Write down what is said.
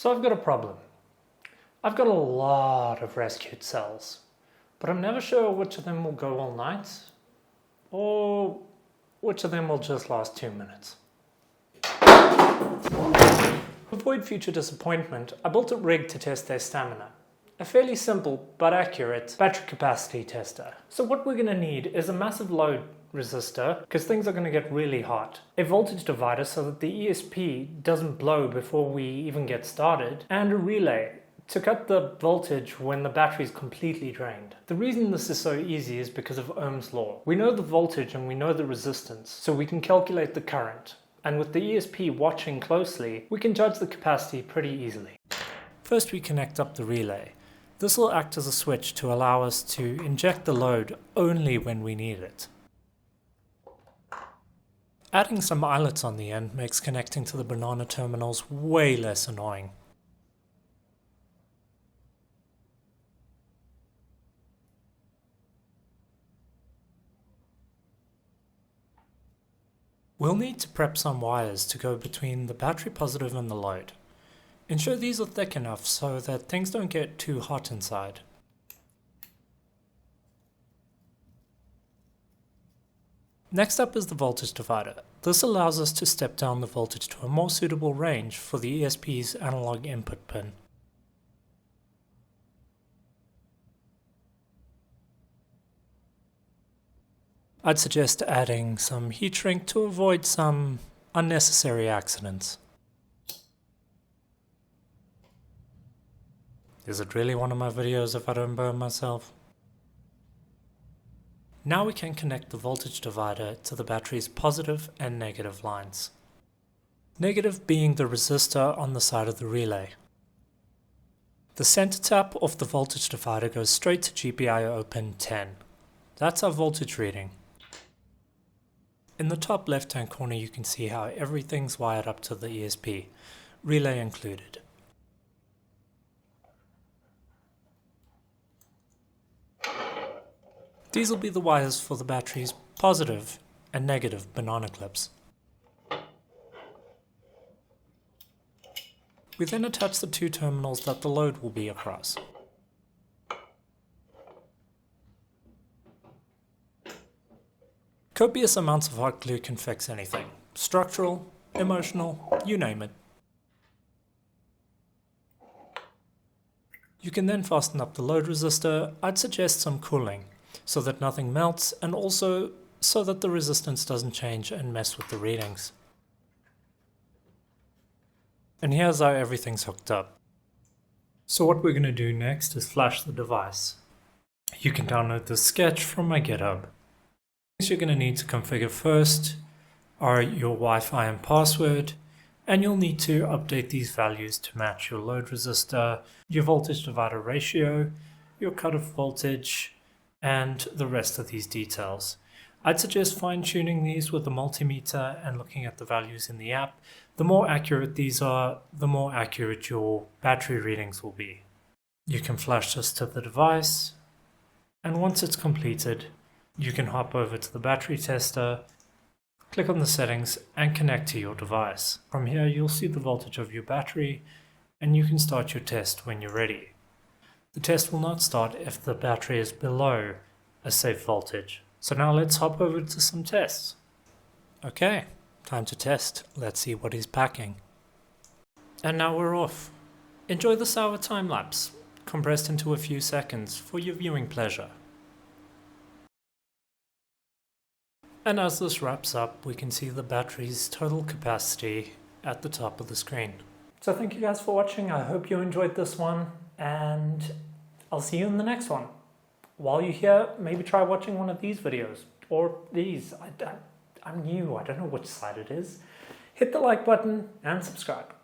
So I've got a problem. I've got a lot of rescued cells, but I'm never sure which of them will go all night or which of them will just last 2 minutes. To avoid future disappointment, I built a rig to test their stamina. A fairly simple but accurate battery capacity tester. So what we're going to need is a massive load resistor, because things are going to get really hot, a voltage divider so that the ESP doesn't blow before we even get started, and a relay to cut the voltage when the battery is completely drained. The reason this is so easy is because of Ohm's law. We know the voltage and we know the resistance, so we can calculate the current. And with the ESP watching closely, we can judge the capacity pretty easily. First we connect up the relay. This will act as a switch to allow us to inject the load only when we need it. Adding some eyelets on the end makes connecting to the banana terminals way less annoying. We'll need to prep some wires to go between the battery positive and the load. Ensure these are thick enough so that things don't get too hot inside. Next up is the voltage divider. This allows us to step down the voltage to a more suitable range for the ESP's analog input pin. I'd suggest adding some heat shrink to avoid some unnecessary accidents. Is it really one of my videos if I don't burn myself? Now we can connect the voltage divider to the battery's positive and negative lines. Negative being the resistor on the side of the relay. The center tap of the voltage divider goes straight to GPIO pin 10. That's our voltage reading. In the top left hand corner you can see how everything's wired up to the ESP, relay included. These will be the wires for the battery's positive and negative banana clips. We then attach the two terminals that the load will be across. Copious amounts of hot glue can fix anything. Structural, emotional, you name it. You can then fasten up the load resistor. I'd suggest some cooling, so that nothing melts, and also so that the resistance doesn't change and mess with the readings. And here's how everything's hooked up. So what we're going to do next is flash the device. You can download this sketch from my GitHub. Things you're going to need to configure first are your Wi-Fi and password, and you'll need to update these values to match your load resistor, your voltage divider ratio, your cutoff voltage, and the rest of these details. I'd suggest fine-tuning these with the multimeter and looking at the values in the app. The more accurate these are, the more accurate your battery readings will be. You can flash this to the device, and once it's completed, you can hop over to the battery tester, click on the settings, and connect to your device. From here, you'll see the voltage of your battery, and you can start your test when you're ready. The test will not start if the battery is below a safe voltage. So now let's hop over to some tests. Okay, time to test. Let's see what he's packing. And now we're off. Enjoy this hour time lapse, compressed into a few seconds for your viewing pleasure. And as this wraps up, we can see the battery's total capacity at the top of the screen. So thank you guys for watching. I hope you enjoyed this one, and I'll see you in the next one. While you're here, maybe try watching one of these videos, or these. I'm new, I don't know which side it is. Hit the like button and subscribe.